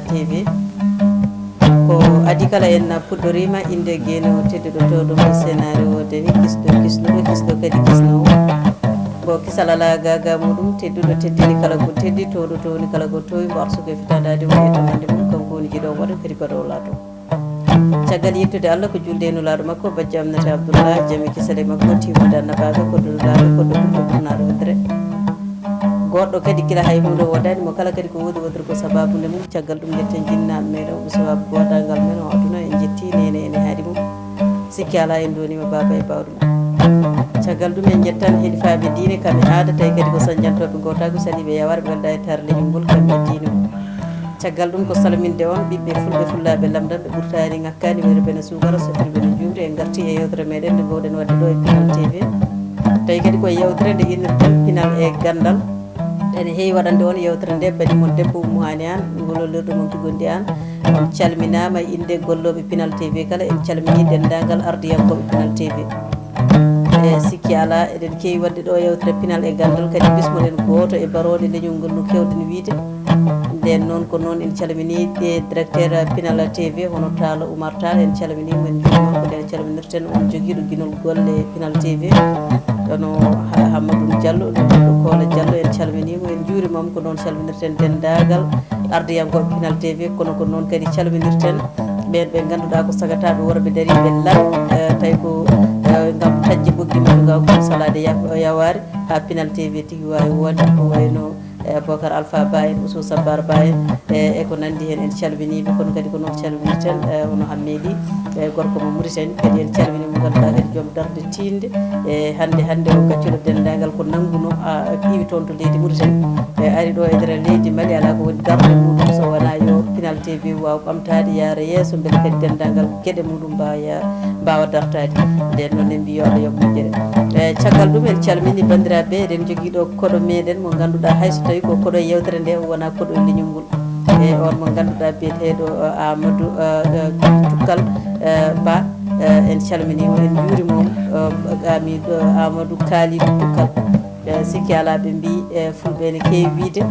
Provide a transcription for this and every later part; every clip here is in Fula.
TV ko adi kala en puɗɗorima inde gueno tedduɗo to ɗum scénario deni kisɗo kadi kisnowo bo kisalala gaga muɗum tedduɗo teddini kala ko teddi toɗo to woni kala ko towi mbo arsugo e fitandade woni tonande mum kanko woni jiɗo waɗa kadi baɗo lato caggal yettude Allah ko julde nulaɗo makko bajjo amnata Abdoullah jami kisale makko timude annabaɓe koddonulaɓe koddo ɓurɗonaɗo wodre goɗɗo kadi gila hay hunde wodani mo kala kadi ko wodi wodre ko sababude mum caggal ɗum jetten jinnaɓe meɗen ko sababu goɗagal men o aduna en jetti nene ene haadi mum sikki ala en donima baba e bawɗum caggal ɗum en jettan heɗifaɓe diine kamɓe aada tawi kadi ko sañjantoɓe gotago saliɓe yawarɓe walda e tar leñol ngol kamɓe diine mum caggal ɗum ko salminde on ɓiɓɓe fulɓe fullaɓe lamdan ɓe ɓurtani ngakkani wayre bene sugara sottiri bene jumri en garti e yewtere meɗen nde gowɗen wadde ɗo e Pinal TV tawi kadi koye yewtere nde innirten Pinal e Gandal ene heewi waɗande on yewtere nde bani moon debbo Umuhani an ngololirɗo moon tugondi an on calminama inde golloɓe Pinal TV kala en calmini dendagal ardiyankoɓe Pinal TV e sikki ala eɗen kewi wadde ɗo yewtere Pinal e Gandal kadi bismoɗen goto e baroɗe leñol ngol no kewɗen wiide nden noon ko noon en calmini directeur Pinal TV hono Talla Oumar Tall en calminimo en jurimon ko nden calminirten on joguiɗo guinol golle Pinal TV ɗono Hamadou Diallo ɗo Kola Diallo en calminimo en juurimam ko noon calminirten dendagal ardiyankoɓe Pinal TV kono ko noon kadi calminirten ɓen ɓe ganduɗa ko sagataɓe worɓe dariɓe lan tawi ko gam tajji ɓoggi muɗuga ko salade yawari ha Pinal TV tigui wawi wonde ko wayno Bocar Alpha Ba en Ousou Sabbar Ba en e ko nandi hen en calminiɓe kono kadi ko noon calminirten hono Hammedi gorko mo Mauritanie kadi en calminimo ganduɗa kadi joom darde tinde e hande o gaccuɗo dendagal ko nangguno iwi toon to leydi Mauritanie ari ɗo e nder leydi Mali ala ko woni darde muɗum so wona yo Pinal TV wawa ɓamtade yaara yesso beele kadi dendagal gueɗe muɗum mbawa dartade nden noon en mbi yo Allah yoɓ moƴƴere caggal ɗum en calmini bandiraɓe eɗen jogui ɗo koɗo meɗen mo ganduɗa hayso tawi ko koɗo yewtere nde wona koɗo leñol ngol e on mo ganduɗa biyeteɗo Amadou Tukkal Ba en calminimo en juurimoom Amadou Kalidou Tukkal sikki ala ɓe mbi fulɓe ne kewi wiide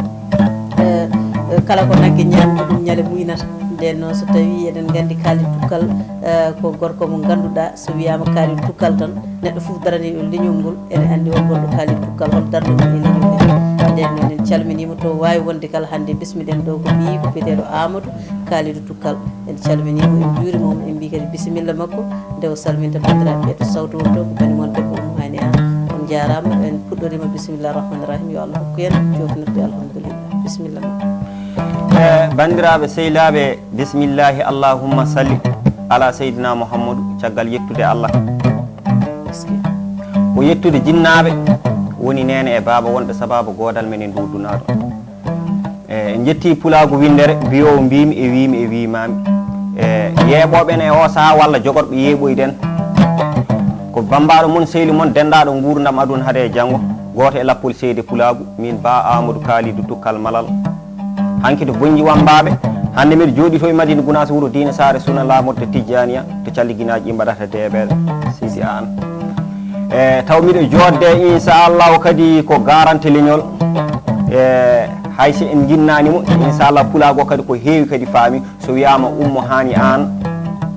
kala ko naggue ñamde ɗum ñaale muynata nden noon so tawi eɗen gandi Kalidou Tukkal ko gorko mo ganduɗa so wiyama Kalidou Tukkal tan neɗɗo foof darani o leñol ngol ene andi on gonɗo Kalidou Tukkal hol darde mum e leñol ngol nden noon en calminimo to wawi wonde kala hande bismiɗen ɗo ko ɓi ko biyeteɗo Amadou Kalidou Tukkal en calminimo en juurimom en mbi kadi bisimilla makko nde o salminta bandiraɓe to sawto won to ko bani moon debbo Umuhani an on jarama en puɗɗorima bisimillah rahmani rahim yo Allah hokku en jofnirde alhamdulillah bisimilla makko bandiraɓe sehilaɓe bisimillahi allahumma salli ala seydina Mouhammadou caggal yettude Allah ko yettude jinnaɓe woni nene e baba wonɓe sababu godal men e ndudunaɗo en jetti pulagu Winndere mbiyowo mbimi e wimami yeeɓoɓen e o saaha walla jogorɓe yeeɓoyden ko bambaɗo moon sehli moon dendaɗo gurdam aduna haade e janggo goto e lappol seydi pulagu min ba Amadou Kalidou Tukkal Malal hanki to bonji wambaɓe hande mbiɗa jooɗi to e Madina Gounass wuuro Dina Sare suna lamorde Tidjaniya to calliginaji ɗi mbaɗata deɓeɗe sisi an taw miɗo jodde inchallahu kadi ko garante leñol haysi en jinnanimo inchallah pulago kadi ko heewi kadi faami so wiyama Umuhani an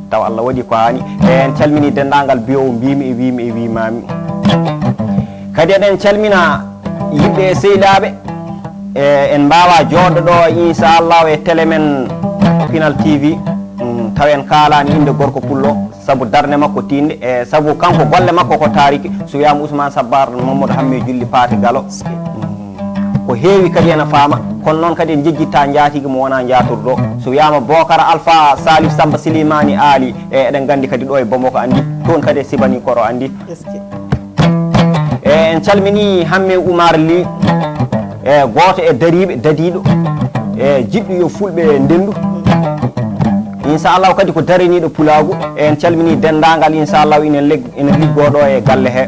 taw Allah waɗi ko hani en calmini dendagal biyowo mbimi e wimami kadi eɗen calmina yimɓe e sehilaɓe en mbawa joddo ɗo inchallahu e télé men Pinal TV taw en kalani inde gorko pullo saabu darde makko tinde e saabu kanko golle makko ko tariki so wiyama Ousmane Sabbar Mamadou Hamme Julli Paate Galo ko heewi kadi ena faama kono noon kadi en jejjitta jaatigui mo wona jatorɗo so wiyama Bocar Alpha Salif Samba Silimani Ali eɗen gandi kadi ɗo e Bamako andi toon kadi e Sibani Koro andi en calmini Hamme Oumar Ly goto e dariɓe dadiɗo jiɗɗo yo fulɓe ndendu inchallahu kadi ko daraniɗo pulagu en calmini dendagal inchallahu ina liggoɗo e galle he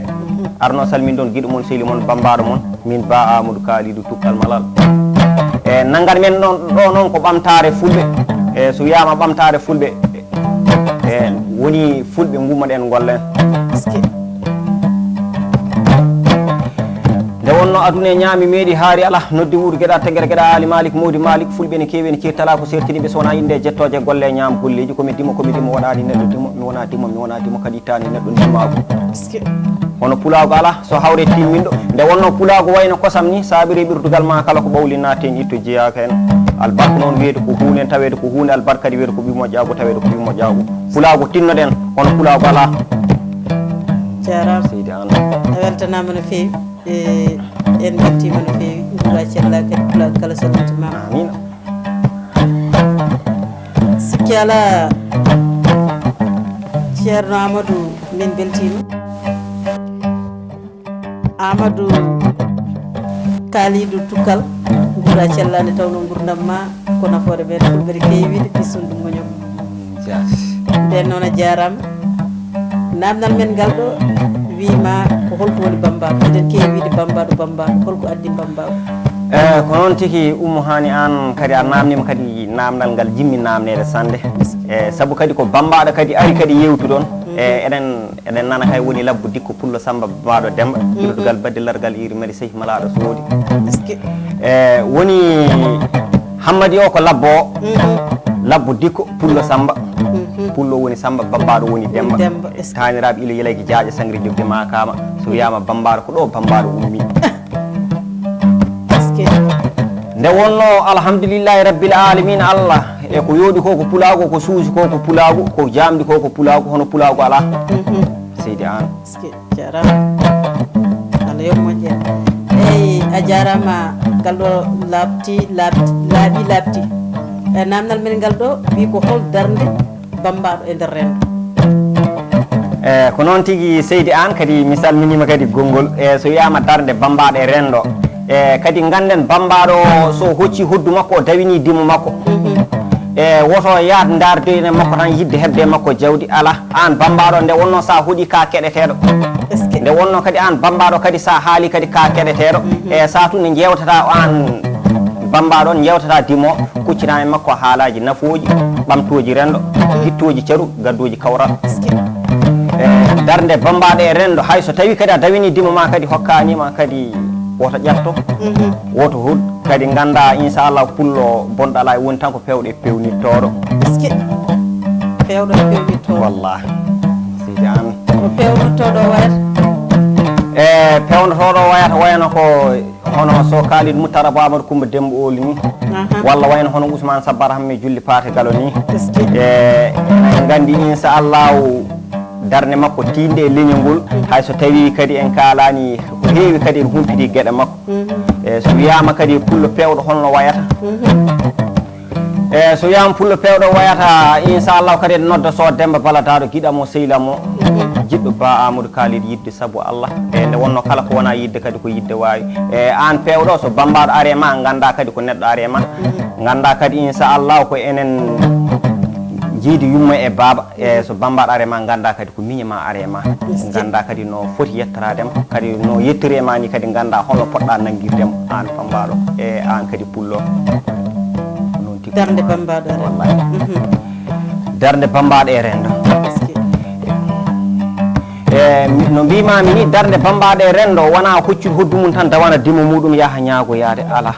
arno salmin ɗon guiɗo moon sehli moon bambaɗo moon min ba Amadou Kalidou Tukkal Malal naggat men ɗo noon ko ɓamtare fulɓe so wiyama ɓamtare fulɓe woni fulɓe gummoɗen gollen nde wonno wonno aduna e ñaami meeɗi haari ala noddi wuuro gueɗa teguere gueɗa ali malik modi malik fulɓe ne keewi ne cirtala ko sertiniɓe so wona inde jettoje golle e ñaam golleji komi dimo waɗani neɗɗo dimo mi wona dimo kadi ittani neɗɗo ndimago hono pulago ala so hawre timminɗo nde wonno pulago wayno kosam ni saabiri ɓirdugal ma kala ko ɓawli naten itto jeyaka hen albarka noon wiyede ko hunde tawede ko hunde albarka kadi wiyede ko ɓimo ƴaago tawede ko ɓimo ƴaago pulago tinnoɗen hono pulago ala jarama seydi an a weltanama no fewi en beltima no fewi gura cella kadi pulago kala salmitimama amina sikki ala ceerno Amadou min beltima Amadou kalidou tukkal gura cellade tawno gurdam ma ko nafoore ɓen fulɓere kewiɗe pisson ɗum goñom nden noon a jarama namdal men ngal ɗo wima ko holko woni bambaɗo eɗen kewi wiide bambaɗo holko addi bambaɗo ko noon tigi ummo hani an kadi a namnima kadi namdal ngal jimmi namnede sande saabu kadi ko bambaɗo kadi ari kadi yewtu ɗon eɗen nana kay woni labbo dikko pullo samba baɗo demba ɓirdugal baddilargal iri mari sehi malaɗo soodi woni hammadi o ko labbo o labbo dikko pullo samba pullo woni samba bambaɗo woni demba taniraɓe ilo yelayki jaaƴa sangri jogde makama so wiyama bambaɗo ko ɗo bambaɗo ummi nde wonno alhamdulillahi rabbil alamina Allah e ko yooɗi ko ko pulago ko suusi ko ko pulago ko jamdi ko ko pulago hono pulago ala seydi an jarama Allah yo moƴƴen eyyi a jarama ngal ɗo laaɓi e namdal men ngal ɗo wi ko hol darde bambaɗo e nder rendo ko noon tigui seydi an kadi mi salminima kadi gongol so wiyama darde bambaɗo e rendo kadi ganden bambaɗo so hocci hoddu makko o dawini dimo makko woto yaad dardoyne makko tan yidde hebde makko jawdi ala an bambaɗo nde wonno sa hooɗi ka keɗeteɗo nde wonno kadi an bambaɗo kadi sa haali kadi ka keɗeteɗo satu nde jewtata an bambaɗo on jewtata dimo kuccinami makko haalaji nafoji ɓamtoji rendo hittoji caru gaddoji kawral darde bambaɗo e rendo hay so tawi kadi a dawini dimo ma kadi hokkanima kadi woto ƴetto woto hud kadi ganda inchallah pullo bonɗo ala woni tan ko pewɗo e pewnittoɗo pewɗo e pewnittoɗo wallahi seydi an ko pewnittoɗo wayata pewnotoɗo wayata wayno ko hono so kalid moutarabo amadou coumba dembo oli ni walla wayno hono ousmane sabbar hamme julli paate galo ni en gandi inchallahu darde makko tinde e leñol ngol hay so tawi kadi en kalani ko heewi kadi en humpiti gueɗe makko so wiyama kadi pullo pewɗo holno wayata so wiyama pullo pewɗo wayata inchallahu kadi en nodda so demba baladaɗo guiɗamo seylamo jiɗɗo ba amadou kalid yidde saabu Allah nde wonno kala ko wona yidde kadi ko yidde wawi an pewɗo so bambaɗo are ma ganda kadi ko neɗɗo are ma ganda kadi inchallahu ko enen jiidi yumma e baba so bambaɗo are ma ganda kadi ko miñama are ma ganda kadi no foti yettradema kadi no yettirema ni kadi ganda holno poɗɗa nanguirdemo an bambaɗo an kadi pullo noon tigui darde bambaɗo wallahi darde bambaɗo e rendo no mbimami ni darde bambaɗo e rendo wona hoccude hoddu mum tan dawana dimo muɗum yaaha ñaagoyade ala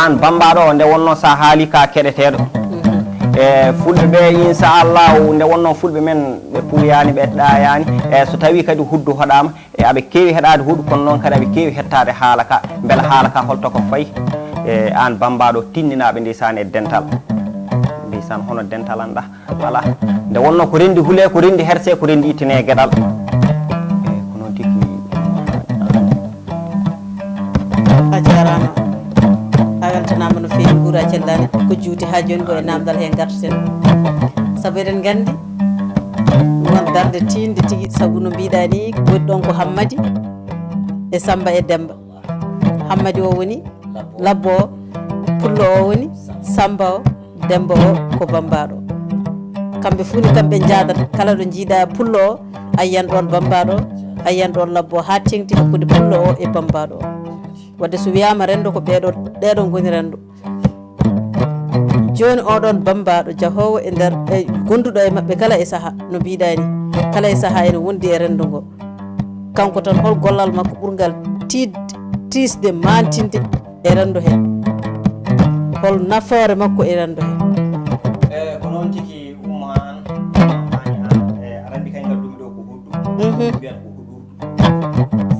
an bambaɗo o nde wonno sa haali ka keɗeteɗo fulɓe ɓe inchallahu nde wonno fulɓe men ɓe puyani ɓe ɗayani so tawi kadi huddu hoɗama aɓe kewi heɗade huuɗo kono noon kadi aɓe kewi hettade haala ka beela haala ka holto ko fayi an bambaɗo tinninaɓe ndeysan e dental ndeysan hono dental anɗa ala nde wonno ko rendi huule ko rendi herse ko rendi ittane gueɗal ko noon tigui a jarama a weltanama no fewi guura cellani ko juuti ha joni ko e namdal he gartaten saabu eɗen gandi won darde tinde tigui saabu no mbiɗa ni woni ɗon ko hammadi e samba e demba hammadi o woni labbo o pullo o woni samba o demba o ko bambaɗo kamɓe fuu ni kamɓe jadata kala ɗo jiiɗa pullo o ayyan ɗon bambaɗo o ayyan ɗon labbo ha tengti hakkude pullo o e bambaɗo o wadde so wiyama rendo ko ɗeɗon goni rendo joni oɗon bambaɗo jahowo e nder gonduɗo e mabɓe kala e saaha no mbiɗani kala e saaha ene wondi e rendo ngo kanko tan hol gollal makko ɓurgal tisde mantinde e renndo heen hol nafoore makko e renndo heen ko noon tigi umma an aɗa anndi kay ngalɗumi ɗo ko huɗɗu mbiyata ko huɗurdu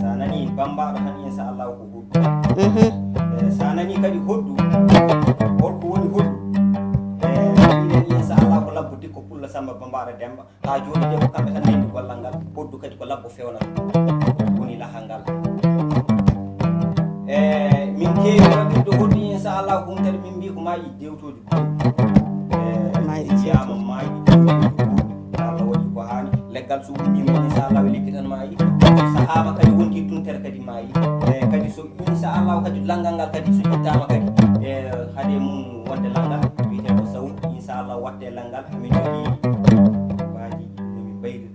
sa nani bambaɗo tan inchallah ko huɗɗu sa nani kadi hoɗɗu holko woni hoɗɗu inen inchallah ko labbo dikko pulla samba bambaɗo demba ha joni de ko kamɓe tan ndendi gollal ngal hoɗɗu kadi ko labbo fewnata woni lahal ngal min keewi waɗirde hoɗɗu inchallah ko tadi min mbi ko maayi dewtoji maayi jiyama maayi Allah waɗi ko haani leggal so ummima inchallah lekki tan maayi sahaba kadi wonti tuntere kadi maayi kadi so inchallah kadi langal ngal kadi so ittama kadi haade mum wonde langal wiyete ko sawu inchallah watte langal amin jogii waaji nomin bayri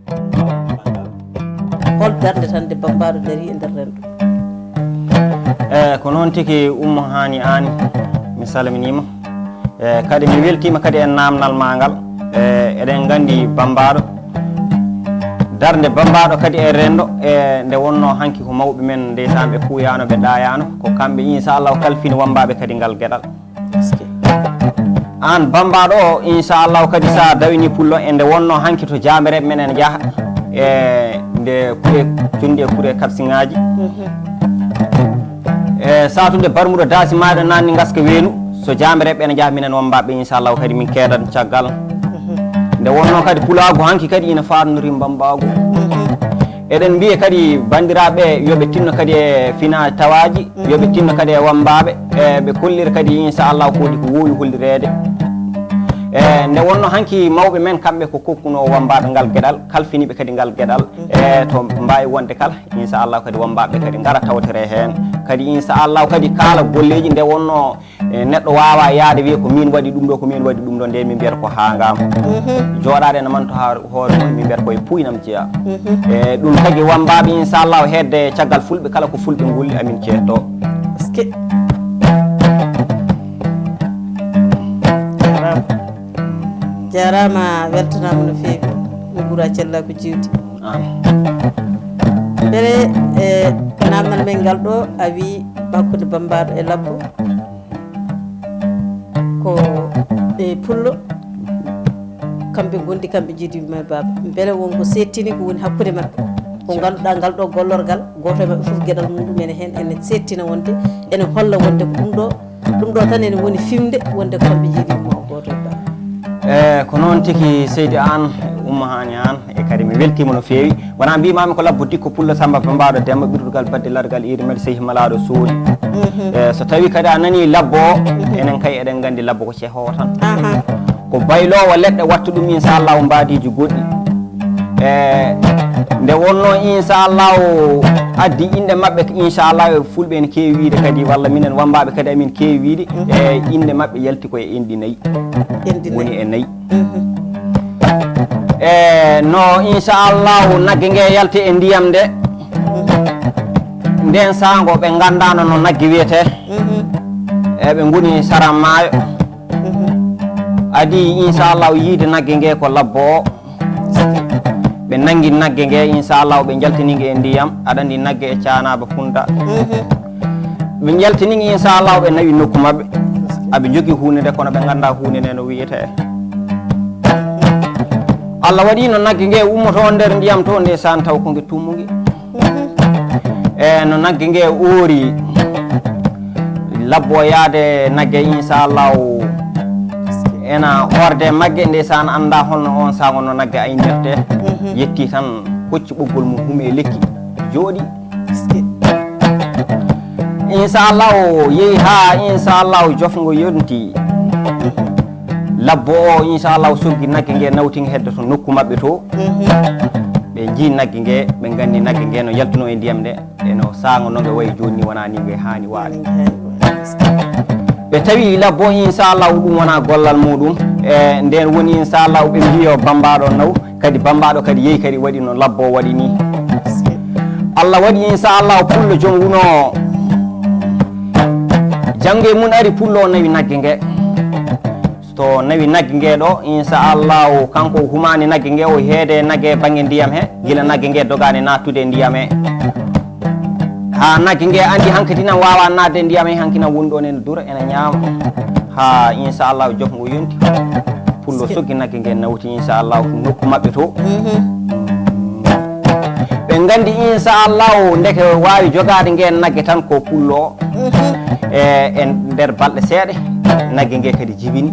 langal hol darde tan de bambaɗo dari e nder renndo ko noon tigi ummo hani an mi salminima kadi mi weltima kadi e namdal ma ngal eɗen gandi bambaɗo darde bambaɗo kadi e rendo nde wonno hanki ko mawɓe men ndeysan ɓe kuuyano ɓe ɗayano ko kamɓe inchallah kalfini wambaɓe kadi ngal gueɗal an bambaɗo o inchallah kadi sa dawini pullo e nde wonno hanki to jamireɓe menen jaaha e nde kuure jondi e kuure kapsiŋaji satude barmuɗo daasi maɗa nanni gaska weenu so jamireɓe ene jaaha minen wambaɓe inchallah kadi min keedat caggal nde wonno kadi pulagu hanki kadi ina fatnori bambagu eɗen mbiya kadi bandiraɓe yoɓe tinno kadi e fina tawaji yoɓe tinno kadi e wambaɓe ɓe kollira kadi inchallah koɗi ko wowi hollirede nde wonno hanki mawɓe men kamɓe ko kokkuno wambaɓe ngal gueɗal kalfiniɓe kadi ngal gueɗal to mbawi wonde kala inchallah kadi wambaɓe kadi gara tawtere hen kadi inchallah kadi kaala golleji nde wonno neɗɗo wawa yaade wiya ko min waɗi ɗum ɗo ko min waɗi ɗum ɗo nde min mbiyata ko hangama joɗade ene manto ha hoore mon min mbiyata koye puynam jeeya ɗum tagui wambaɓe inchallah hedde caggal fulɓe kala ko fulɓe gulli amin ceetto jarama weltanama no feewi mi ɓuura cella ko jiwti beele e namdal men ngal ɗo a wi bakkude bambaɗo e labbo ko e pullo kamɓe gondi kamɓe jiidiɓe ma baba beele wonko settini ko woni hakkude mabɓe ko ganduɗa ngal ɗo gollorgal goto e mabɓe foof gueɗal muɗum ene hen ene settina wonde ene holla wonde ko ɗum ɗo tan ene woni fimde wonde ko kamɓe jiidiɓe ma o goto e baba ko noon tigi seydi an umma hani an e kadi mi weltima no fewi wona mbimami ko labbo dikko pullo samba bambaɗo demba ɓirdugal badde largal iri mede sehi malaɗo soodi so tawi kadi a nani labbo o enen kay eɗen gandi labbo ko ceehowo tan ko baylowo leɗɗe watta ɗum inchallahu mbadiji goɗɗi nde wonno inchallahu addi inde mabɓe inchallahu fulɓe ene kewi wiide kadi walla minen wambaɓe kadi amin kewi wiide e inde mabɓe yalti koye enɗi nayyi woni e nayyi no inchallahu nagge nge yalti e ndiyam nde nden sango ɓe gandano no nagge wiyete ɓe goni saram maayo adi inchallahu yiide nagge nge ko labbo o ɓe nangi nagge nge inchallahu ɓe jaltinigue e ndiyam aɗa andi nagge e canaba funta ɓe jaltinigue inchallahu ɓe nawi nokku mabɓe aɓe jogui hunde nde kono ɓe ganda hunde nde no wiyete Allah waɗi no nagge nge ummoto nder ndiyam to ndesan taw ko nge tummugi no nagge nge oori labbo yaade nagge inchallahu ena horde magge ndesan anda holno on sago no nagge aynirte yetti tan hocci ɓoggol mum hume lekki jooɗi inchallahu yeehi ha inchallahu jofgo yonti labbo o inchallahu soggi nagge nge nawtingi hedde to nokku mabɓe to ɓe jii nagge nge ɓe gandi nagge nge no yaltuno e ndiyam nde eno sago no nge wayi joni wona ni nge hani waade ɓe tawi labbo inchallahu ɗum wona gollal muɗum e nden woni inchallahu ɓe mbiyo bambaɗo naw kadi bambaɗo kadi yeehi kadi waɗi no labbo waɗi ni Allah waɗi inchallahu pullo jonguno jangge mun ari pullo o nawi nagge nge to nawi nagge nge ɗo inchallahu kanko humani nagge nge o heede nagge banggue ndiyam he gila nagge nge dogani nattude ndiyam he ha nagge nge andi hankadi nan wawa nadde ndiyam e hanki nan woni ɗon ene dura ene ñaama ha inchallahu jof ngo yonti pullo soggi nagge nge nawti inchallahu nokku mabɓe to ɓe gandi inchallahu ndeke wawi jogade ngen nagge tan ko pullo e nder balɗe seeɗa nagge nge kadi jibini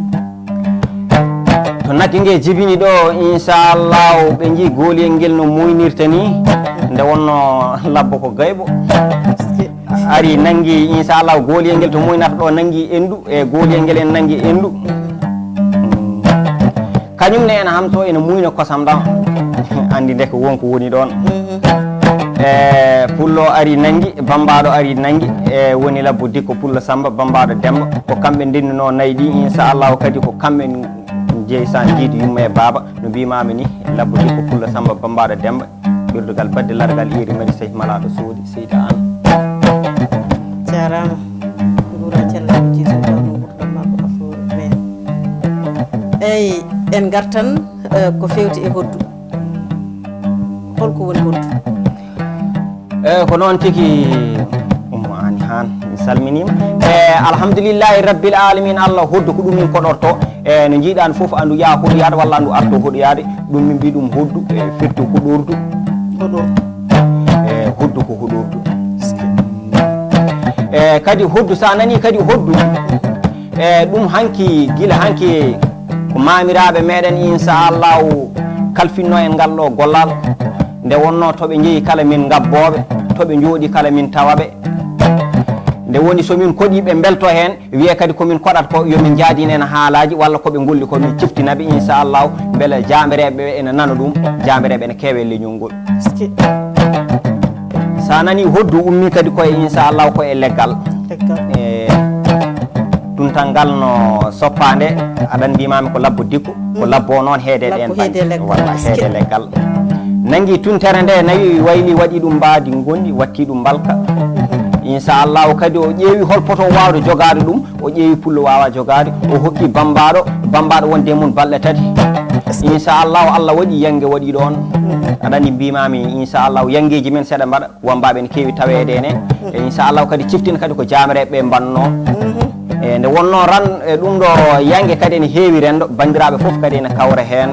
to nagge nge jibini ɗo inchallahu ɓe jii goliyel ngel no moynirta ni nde wonno labbo ko gaybo ari nangi inchallahu goliyel ngel to moynata ɗo nangi endu e goliyel ngel en nangi endu kañum ne ene hamto ene muyno kosam ɗam andi ndeko wonko woni ɗon e pullo ari nangi bambaɗo ari nangi e woni labbo dikko pullo samba bambaɗo demba ko kamɓe ndennino nayyi ɗi inchallahu kadi ko kamɓe jeeyi san jiidi yumma e baaba no mbimami ni labbo dikko pullo samba bambaɗo demba ɓirdugal badde largal iri mari sey malaɗo soodi seydi an jarama gura cellaɓe jiitoɗo no gurɗamma ko afore men eyyi en gartan ko fewti e hoddu holko woni hoddu ko noon tigi ummo ani han mi salminima alhamdulillahi rabbil alamin allah hoddu ko ɗum min koɗorto e no jiiɗani foof andu yaa hoɗoyade walla andu arto hoɗoyade ɗum min mbi ɗum hoddu e firtu hoɗordu e hoddu ko hoɗordu e kadi hoddu sa nani kadi hoddu e ɗum hanki guila hanki ko mamiraɓe meɗen inchallahu kalfinno en ngal ɗo gollal nde wonno toɓe jeeyi kala min gabboɓe toɓe jooɗi kala min tawaɓe nde woni somin koɗiɓe belto hen wiye kadi komin koɗat ko yomin jaadin en haalaji walla koɓe golli komin ciftinaɓe inchallahu beele jambereɓe ene nana ɗum jambereɓe ene keewe leñol ngol sa nani hoddu ummi kadi koye inchallahu koye leggal e ɗum tan ngal no soppande aɗan mbimami ko labbo dikku ko labbo noon heede ɗen walla heede leggal nangi tuntere nde nawi wayli waɗi ɗum mbaadi gondi watti ɗum mbalka inchallahu kadi o ƴeewi hol poto wawde jogade ɗum o ƴeewi pullo wawa jogade o hokki bambaɗo wonde mum balɗe tati inchallahu allah waɗi yangue waɗi ɗon aɗani mbimami inchallahu yangueji men seeɗa mbaɗa wambaɓe ne keewi tawede ene e inchallahu kadi ciftina kadi ko jamireɓe mbanno e nde wonno ran ɗum ɗo yangue kadi ene heewi rendo bandiraɓe foof kadi ene kawra hen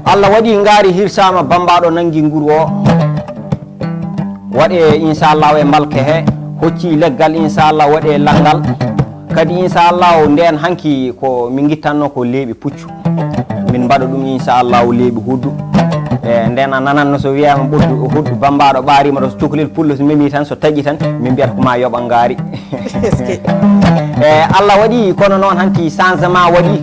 allah waɗi ngaari hirsama bambaɗo nangi nguru o waɗe inchallahu e mbalke he hocci leggal inchallahu waɗe langal kadi inchallahu nden hanki ko min guittanno ko leeɓi puccu min mbaɗa ɗum inchallahu leeɓi hoddu e nden a nananno so wiyama ɓoddu hoddu bambaɗo ɓarima ɗo so cukalel pullo so memi tan so tagui tan min mbiyata ko ma yoɓa ngaari e allah waɗi kono noon hanki changement waɗi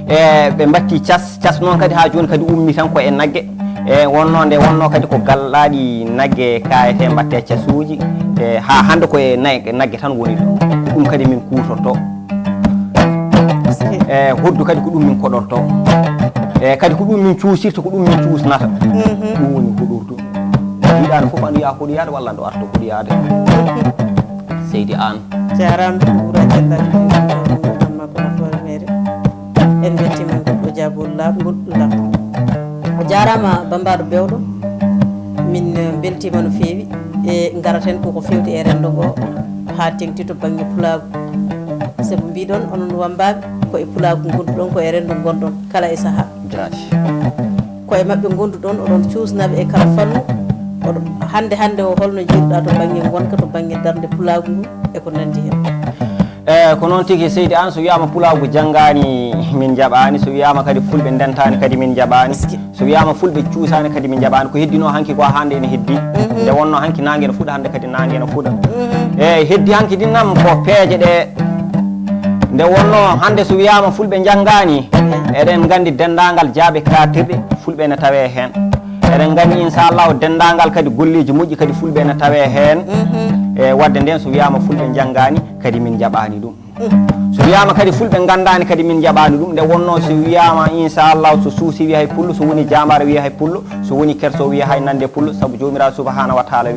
e ɓe batti cas noon kadi ha joni kadi ummi tan ko e naggue e wonno nde wonno kadi ko gallaɗi naggue kayete mbatte casuji e ha hande koye naggue tan woni ɗo ɗum kadi min kutorto e hoddu kadi ko ɗum min koɗorto e kadi ko ɗum min cuusirta ko ɗum min cuusnata ɗum woni hoɗordu jiiɗano foof andu ya hoɗoyade walla andu arto hoɗoyade seydi an jarama ɓuura cellaɓe ko afore mere en bettima goɗɗo jabol goɗɗo labbo o jarama bambaɗo bewɗo min beltima no feewi e garaten koko fewti e rendo ngo ha tengti to banggue pulagu saabu mbiɗon onon wambaɓe koye pulagu gonduɗon koye rendo gonɗon kala e saaha koye mabɓe gonduɗon oɗon cuusnaɓe e kala fannu oɗo hande o holno jiiruɗa to banggue gonka to banggue darde pulagu ngu eko nandi hen e ko noon tigui seydi an so wiyama pulagu janggani min jaɓani so wiyama kadi fulɓe ndentani kadi min jaɓani so wiyama fulɓe cuusani kadi min jaɓani ko heddino hanki ko hande ene heddi nde wonno hanki nangue ene fuuɗa hande kadi nangue ene fuuɗa e heddi hanki ɗinnam ko peeje ɗe nde wonno hande so wiyama fulɓe janggani eɗen gandi dendagal jaaɓe katirɗe fulɓe ne tawe hen eɗen gandi inchallahu dendagal kadi golleji moƴƴi kadi fulɓe ne tawe hen e wadde nden so wiyama fulɓe janggani kadi min jaɓani ɗum so wiyama kadi fulɓe gandani kadi min jaɓani ɗum nde wonno so wiyama inchallahu so suusi wiya hay pullo so woni jamara wiya hay pullo so woni kerso wiya hay nande pullo saabu jomiraɗo subahanahu wa taala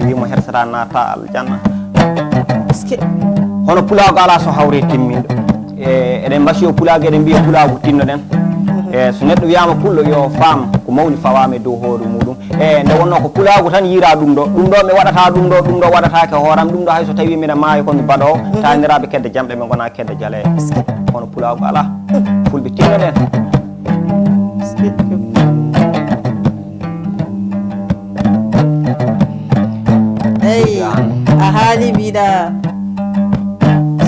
wimo hersata natta aljanna hono pulago ala so hawre timmiɗo e eɗen mbasiyo pulago eɗen mbiya pulago tinno ɗen e so neɗɗo wiyama pullo yo faam ko mawni fawama e dow hoore muɗum nde wonno ko pulagu tan yira ɗum ɗo mi waɗata ɗum ɗo waɗatake hooram ɗum ɗo hayso tawi mina maayi komi baɗowo taniraɓe kedde jamɗe ɓe gona kedde jaale kono pulagu ala fulɓe tinnoɗen eyi a haali mbiɗa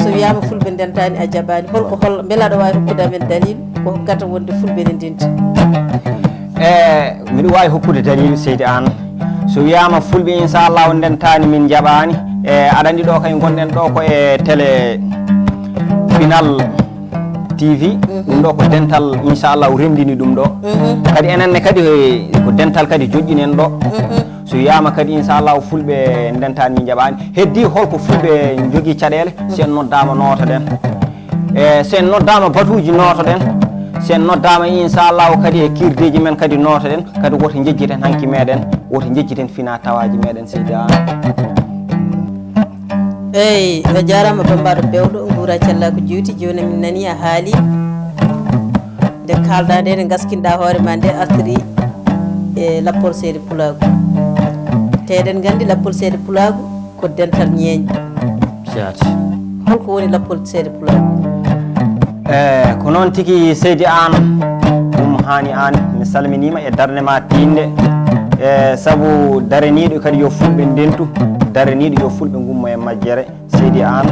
so wiyama fulɓe ndentani a jaɓani holko beelaɗo wawi hokkude amen dalil ko hokkata wonde fulɓe ne ndinta miɗo wawi hokkude dalil seydi an so wiyama fulɓe inchallahu ndentani min jaɓani aɗa andi ɗo kay gonɗen ɗo ko e télé Pinal TV ɗum ɗo ko dental inchallahu renndini ɗum ɗo kadi enenne kadi ko dental kadi joƴƴinen ɗo so wiyama kadi inchallahu fulɓe ndentani min jaɓani heddi holko fulɓe jogui caɗele sen noddama notoɗen sen noddama batuji notoɗen sen noddama inchallahu kadi e kirdeji men kadi notoɗen kadi woto jejjiten hanki meɗen woto jejjiten fina tawaji meɗen seydi an eyi a jarama bambaɗo bewɗo guura cella ko juuti joni min nani a haali nde kalɗa nde nde gaskinɗa hoore ma nde artiri e lappol seede pulagu te eɗen gandi lappol seede pulagu ko dental ñeeño holko woni lappol seede pulagu ko noon tigui seydi an ɗum hani an mi salminima e darde ma tinde saabu daraniɗo kadi yo fulɓe ndentu daraniɗo yo fulɓe gummo e majjere seydi an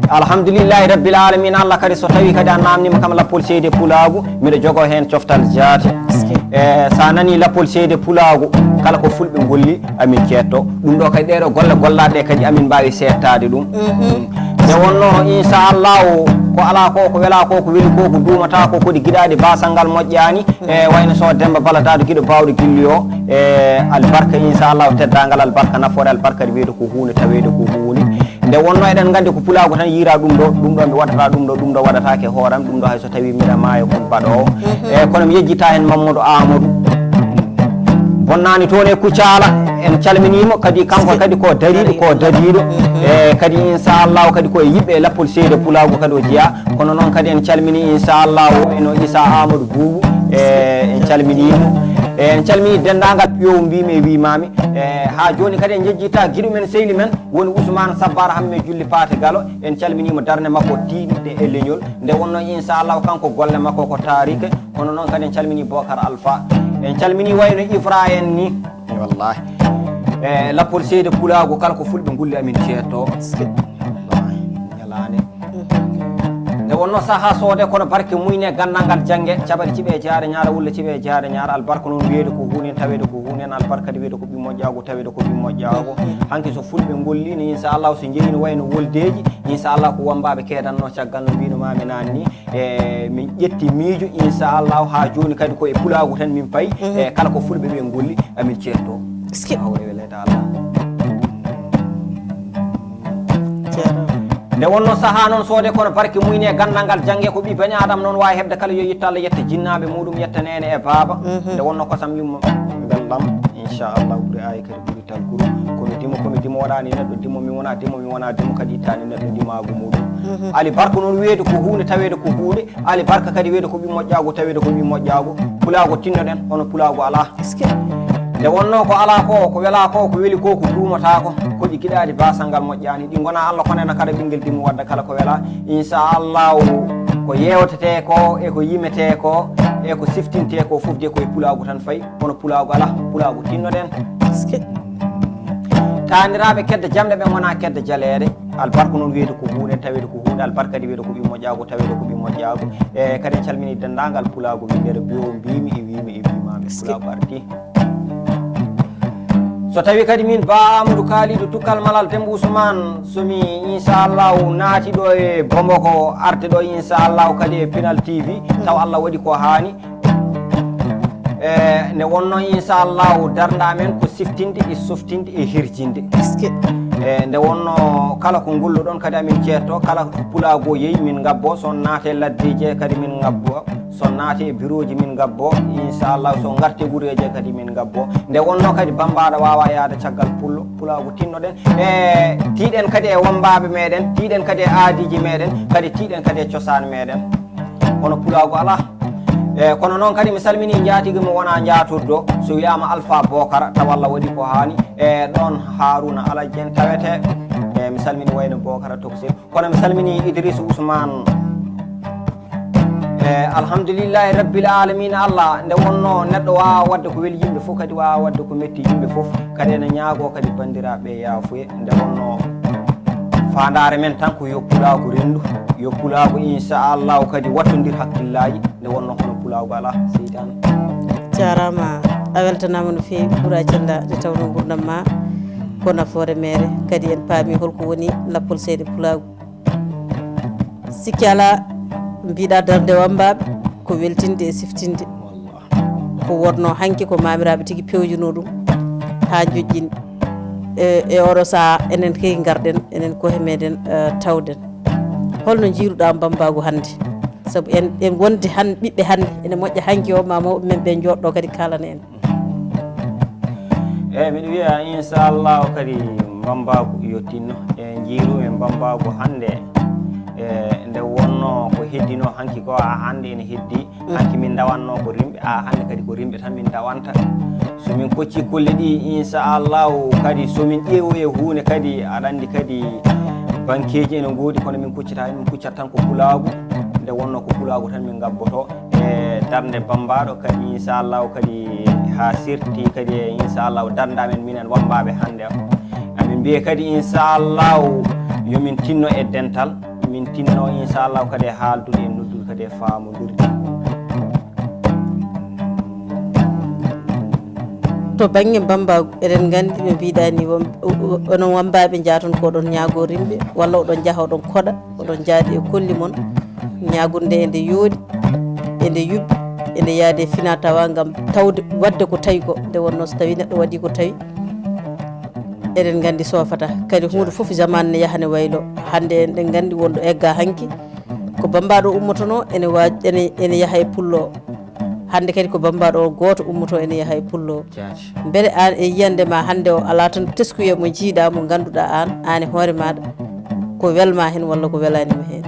alhamdoulillahi rabbil alamina Allah kadi so tawi kadi a namnima kam lappol seede pulagu miɗo jogo hen coftal jaate sa nani lappol seede pulagu kala ko fulɓe golli amin ketto ɗum ɗo kadi ɗeɗo golle gollaɗe kadi amin mbawi settade ɗum nde wonno inchallahu ko ala ko wela ko weeli ko duumata ko kodi giɗaɗe basal ngal moƴƴani wayno so demba balatade guiɗo bawɗo gilli o albarka inchallahu teddagal albarka nafoore albarka ɗe wiyde ko hunde tawede ko hunde nde wonno eɗen gandi ko pulago tan yira ɗum ɗo mi waɗata ɗum ɗo waɗatake hooram ɗum ɗo hayso tawi miɗa maayo kon baɗowo kono mi yejjita hen Mamadou Amadou bonnani toon e Kucala en calminimo kadi kanko kadi ko dariɗo kadi inchallahu kadi koye yiɓɓe lappol seede pulago kadi o jeeya kono noon kadi en calmini inchallahu eno Issa Amadou Boubou en calminimo en calmini dendagal piyowo mbimi e wimami ha joni kadi en jejjita guiɗo men sehli men woni Ousmane Sabbar hamme julli Paate Galo en calminimo darde makko tiɗiɗe e leñol nde wonno inchallahu kanko golle makko ko tarike kono noon kadi en calmini Bocar Alpha en calmini wayno Ifra en ni wallahi lappol seede pulago kala ko fulɓe gulli amin ceetto ñalande nde wonno saaha soode kono barke muyne gandal ngal jangge caɓaɗe ciɓe jaare ñaara wulla ciɓe jaare ñaara albarka noon wiyede ko hunen tawede ko hunen albarka de wiyede ko ɓi moƴƴago tawede ko ɓi moƴƴago hanki so fulɓe gollino inchallahu so jeeyino wayno woldeji inchallahu ko wambaɓe keedanno caggal no mbino mami nani ni min ƴetti miijo inchallahu ha joni kadi koye pulago tan min payi kala ko fulɓe ɓe golli amin ceetto hawre welede Allah nde wonno saaha noon soode kono barke muyne gandal ngal jangge ko ɓi bani adama noon wawi hebde kala yo yetta Allah yetta jinnaɓe muɗum yetta nene e baaba nde wonno kosam yumma belɗam inchallahu ɓuuri ayi kadi ɓuuri talkuru komi dimo waɗani neɗɗo dimo mi wona dimo kadi ittani neɗɗo dimago muɗum ali barka noon wiyede ko hunde tawede ko hunde ali barka kadi wiyede ko ɓi moƴƴago tawede ko ɓi moƴƴago pulago tinnoɗen hono pulago ala nde wonno ko ala ko wela ko weeli ko duumata ko koƴi giɗaɗi basal ngal moƴƴani ɗi gona Allah konena kada ɓinguel dimo wadda kala ko wela inchallahu ko yewtete ko e ko yimete ko e ko siftinte ko foof de koye pulago tan fayi hono pulago ala pulago tinnoɗen taniraɓe kedde jamɗe ɓe gona kedde jaleede albarka noon wiyede ko hunde tawede ko hunde albarka de wiyede ko ɓi moƴƴago tawede ko ɓi moƴƴago kadi en calmini dendagal pulago Winndere biyo mbimi e wimami pulago arti so tawi kadi min ba Amadou kaaliɗo tukkal malal Demba Ousmane somi inchallahu naati ɗo e Bamako arde ɗo inchallahu kadi e Pinal TV taw Allah waɗi ko hani nde wonno inchallahu darda men ko siftinde e softinde e hirjinde nde wonno kala ko golluɗon kadi amin ceetto kala pulago yeeyi min gabbo son naate laddeje kadi min gabbo son naate e bureau ji min gabbo inchallahu so garte guureje kadi min gabbo nde wonno kadi bambaɗo wawa yaade caggal pulago tinnoɗen tiiɗen kadi e wambaɓe meɗen tiiɗen kadi e aadiji meɗen kadi tiiɗen kadi e cosaan meɗen hono pulago ala kono noon kadi mi salmini jaatigui mo wona jaaturɗo so wiyama Alpha Bocara tawalla waɗi ko hani ɗon Harouna Aladjen tawete mi salmini wayno Bocara Toksel kono mi salmini Idrissa Ousmane alhamdulillahi rabbil alamina Allah nde wonno neɗɗo wawa wadde ko weeli yimɓe fof kadi wawa wadde ko metti yimɓe fof kadi ene ñaago kadi bandiraɓe yafuye nde wonno fandare men tan ko yo pulago rendu yo pulago inchallahu kadi wattodir hakkillaji nde wonno hono pulago ala seytane jarama a weltanama no fewi ɓuura cella nde tawno gurdam ma ko nafoore mere kadi en paami holko woni lappol seeɗa pulago sikki ala mbiɗa darde wambaɓe ko weltinde e siftinde ko wonno hanki ko mamiraɓe tigui pewjuno ɗum ha joƴƴini e oɗo saaha enen kay garɗen enen koye meɗen tawden holno jiiruɗa bambagu hande saabu en wonde han ɓiɓɓe hande ene moƴƴa hanki o ma mawɓe men ɓe jooɗɗo kadi kalana en eyyi mbiɗa wiya inchallahu kadi bambagu yo tinno e jiirumen bambagu hande nde wonno ko heddino hanki ko a hande ene heddi hanki min dawanno ko rimɓe a hande kadi ko rimɓe tan min dawanta somin kocci kolle ɗi inchallahu kadi somin ƴeewoye hunde kadi aɗa andi kadi banqueji ene goodi kono min kuccata min kuccat tan ko pulagu nde wonno ko pulagu tan min gabboto e darde bambaɗo kadi inchallahu kadi ha sirti kadi e inchallahu dardamen minen wambaɓe hande o amin mbiye kadi inchallahu yomin tinno e dental min tinno inchallahu kadi e haaldude e noddude kadi e famodirde to banggue bambagu eɗen gandi no mbiɗani onon wambaɓe jaton ko oɗon ñaago rimɓe walla oɗon jaaha oɗon koɗa oɗon jaaɗi e kolli moon ñagude ende yooɗi ende yuɓɓi ende yaade fina tawa gam tawde wadde ko tawi ko nde wonno so tawi neɗɗo waɗi ko tawi eɗen gandi sofata kadi hunde foof jamane ne yaha ne waylo hande eɗen gandi wonɗo egga hanki ko bambaɗo ummotono ene yaaha e pullo hande kadi ko bambaɗo o goto ummoto ene yaaha e pullo beele an e yiyandema hande o ala tan teskuye mo jiiɗa mo ganduɗa an e hoore maɗa ko welma hen walla ko welanima hen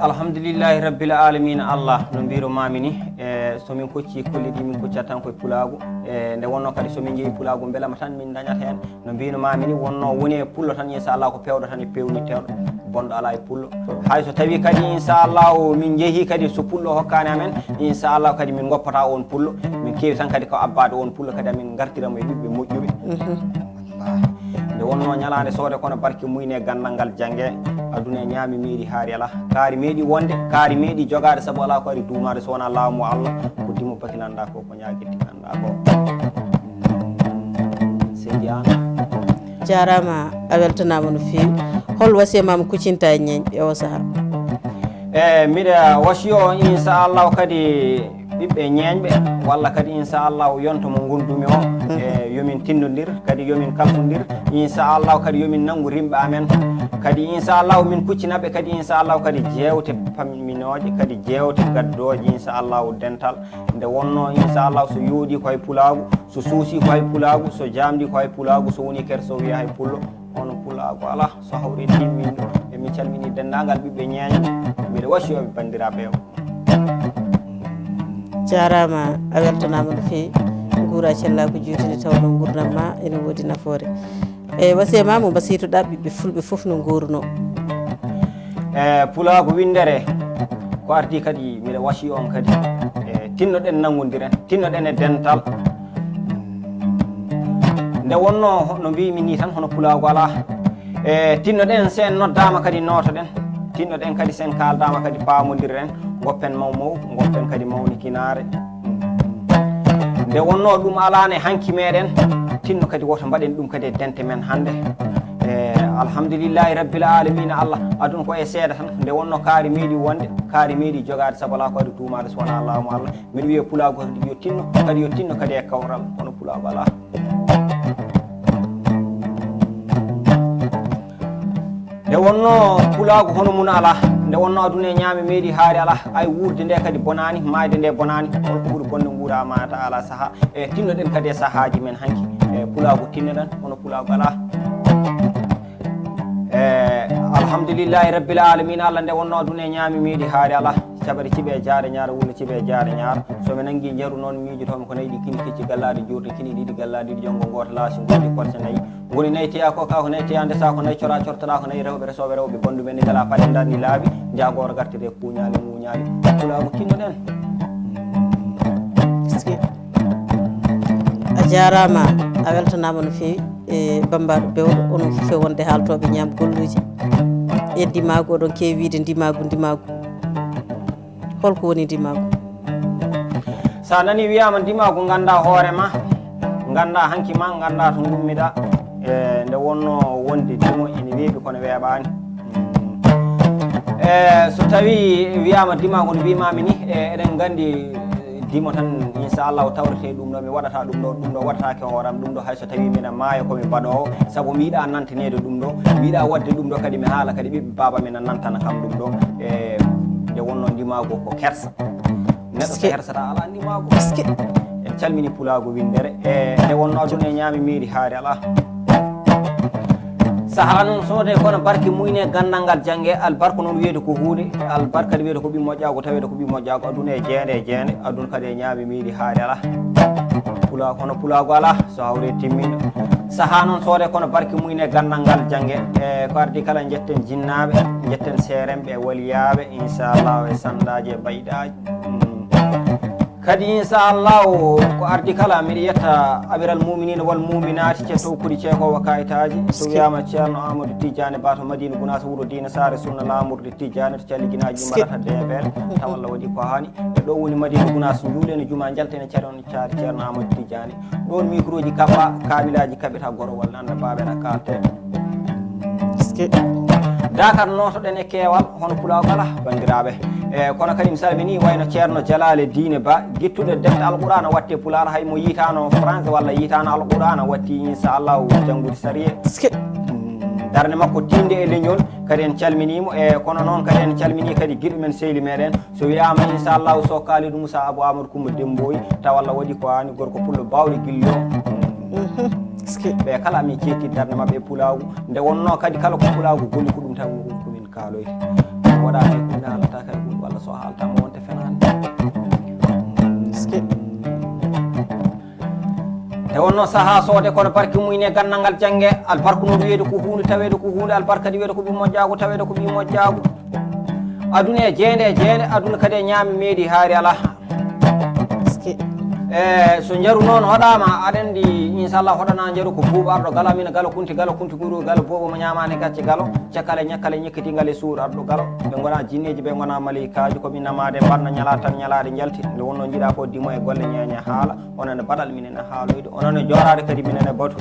alhamdulillahi rabbil alamina Allah no mbiromami ni somin kocci kolle ɗi min koccat tan koye pulagu nde wonno kadi somin jeeyi pulagu beelama tan min dañat hen no mbinomami ni wonno woni e pullo tan inchallah ko pewɗo tan e pewni tewɗo bonɗo ala e pullo hay so tawi kadi inchallahu min jeehi kadi so pullo hokkani amen inchallahu kadi min goppata on pullo min kewi tan kadi ko abbade on pullo kadi amin gartiramo e ɓiɓɓe moƴƴuɓe nde wonno ñalade soode kono barke muyne gandal ngal jangge aduna e ñaami meeɗi haari ala kaari meeɗi wonde kaari meeɗi jogade saabu ala ko ari duumade so wona laamu Allah ko dimo bakilanda ko ko ñaguitti ganda ko seydi an jarama a weltanama no fewi hol wasiyamama kuccinta e ñeeñɓe e o saaha mbiɗa wasiyo inchallahu kadi ɓiɓɓe ñeeñɓe walla kadi inchallahu yonto mo gondumi o yomin tindodir kadi yomin kalfodir inchallahu kadi yomin nanggu rimɓe amen kadi inchallahu min kuccinaɓe kadi inchallahu kadi jewte pamminoje kadi jewte gaddoje inchallahu dental nde wonno inchallahu so yooɗi ko hay pulagu so suusi ko hay pulagu so jamdi ko hay pulagu so woni ker so wiya hay pullo hono pulagu ala so hawri timmin ɗo e min calmini dendagal ɓiɓɓe ñeeñɓe mbiɗa wasiyoɓe bandiraɓe o jarama a weltanama no fewi guura cella ko juutide tawno gurdam ma ene woodi nafoore e wasiyama mo basiytoɗa ɓiɓɓe fulɓe foof no guurno pulago Winndere ko ardi kadi mbiɗa wasiyo on kadi tinnoɗen nanggodiren tinnoɗen e dental nde wonno no mbimi ni tan hono pulago ala tinnoɗen sen noddama kadi notoɗen tinnoɗen kadi sen kaldama kadi pamodirren goppen mawmaw goppen kadi mawnikinare nde wonno ɗum alane hanki meɗen tinno kadi woto mbaɗen ɗum kadi e dente men hande alhamdulillahi rabbil alamina Allah aduna ko e seeɗa tan nde wonno kaari meeɗi wonde kaari meeɗi jogade saabu ala ko waɗi duumade so wona laamu Allah mbiɗa wiya pulago kadi yo tinno kadi e kawral hono pulago ala nde wonno pulago hono mun ala nde wonno aduna e ñaami meeɗi haari ala ay wurde nde kadi bonani maayde nde bonani holko ɓuuri bonde guura mata ala saaha e tinnoɗen kadi e sahaji men hanki e pulago tinnoɗen hono pulago ala alhamdulillahi rabbil alamina Allah nde wonno aduna e ñaami meeɗi haari ala caɓari ciɓe jaare ñaara wulla ciɓe jaare ñaara somi nangi jaru noon miijotomi ko nayi ɗi kini kecci gallaɗi jurɗi kini ɗiɗi gallaɗi ɗiɗi jongo goto laasi gondi korte nayyi woni nayi teya ko ka ko nayi teya ndesa ko nayi cora cortoɗa ko nayi rewɓe resoɓe rewɓe bondu men ni gala paɗe darni laaɓi jagoro gartide kuñali muñali pulago tinnoɗen a jarama a weltanama no fewi e bambaɗo bewɗo onon fof e wonde haaltoɓe ñaam golluji e ndimagu oɗon kewi wiide ndimagu holko woni ndimagu sa nani wiyama ndimagu ganda hoorema ganda hanki ma ganda to gummiɗa e nde wonno wonde dimo ene weeɓi kono weeɓani so tawi wiyama dimagu no wimami ni eɗen gandi dimo tan inchallahu tawrete ɗum ɗo mi waɗata ɗum ɗo waɗatake hooram ɗum ɗo hayso tawi minen maayo komi baɗowo saabu mi yiiɗa nantanede ɗum ɗo mi yiiɗa wadde ɗum ɗo kadi mi haala kadi ɓiɓɓe baba minen nantana kam ɗum ɗo e nde wonno ndimagu ko kersa neɗɗo so hersata ala ndimagu en calmini pulagu Winndere e nde wonno aduna e ñaami miiri haari ala saha noon sode kono barke muyne gandal ngal jangge albarka noon wiyede ko hunde albarka de wiyede ko ɓi moƴƴago tawede ko ɓi moƴƴago aduna e jeende aduna kadi e ñaami miiri haari ala pulago kono pulago ala so hawre timmiɗo saha noon sode kono barke muyne gandal ngal jangge e ko ardi kala jetten jinnaɓe jetten seremɓe e waliyaɓe inchallahu e sandaji e bayɗaji kadi inchallahu ko ardi kala miɗa yetta abiral muminina wal muminati cetto kuɗi ceekowo kayitaji so wiyama ceerno Amadou Tidiane bato Madina Gounass wuuro Dina Sare sunna lamurde Tidiane to calliginaji mbaɗata deɓere taw Allah waɗi ko hani e ɗo woni Madina Gounass juulene juma jaltene caɗon caari ceerno Amadou Tidiane ɗon micro ji kaɓɓa kamilaji kaɓita goro walla anda baɓeɗa kalte dakar notoɗen e keewal hono pulago ala bandiraɓe e kono kadi mi salmini wayno ceerno Jalale Dine Ba guittuɗo defte alqur'ana watte pular hay mo yitano France walla yitano alqur'ana watti inchallahu janggude sariye darde makko tinde e leñol kadi en calminimo e kono noon kadi en calmini kadi guiɗo men sehli meɗen so wiyama inchallahu so Kalidou Moussa Abou Amadou Coumba Demboyi taw Allah waɗi ko hani gorko pullo bawɗo guillo ɓe kala mi cetti darde mabɓe e pulagu nde wonno kadi kala ko pulagu golli ko ɗum tan komin kaaloyde waɗani ɗum haalata kadi ɗum walla so haaltama wonte fenani nde wonno saaha soode kono barke muyne gandal ngal jangge albarka no wiyede ko hunde tawede ko hunde albarka di wiyede ko ɓi moƴƴago tawede ko ɓi moƴƴago aduna e jeende aduna kadi e ñaami meeɗi haari ala so jaru noon hoɗama aɗa andi inchallah hoɗana jaru ko buuɓa arɗo galo mina galo kunti guru galo boobo mo ñamani gacce galo cakkale ñakkale ñekkitingal e suur arɗo galo ɓe gona jinneji ɓe gona malikaji komin namade mbarna ñala tan ñalade jalti nde wonno jiiɗa ko dimo e golle ñeñe haala onone baɗal minen e haaloyde onone jorade kadi minen e batu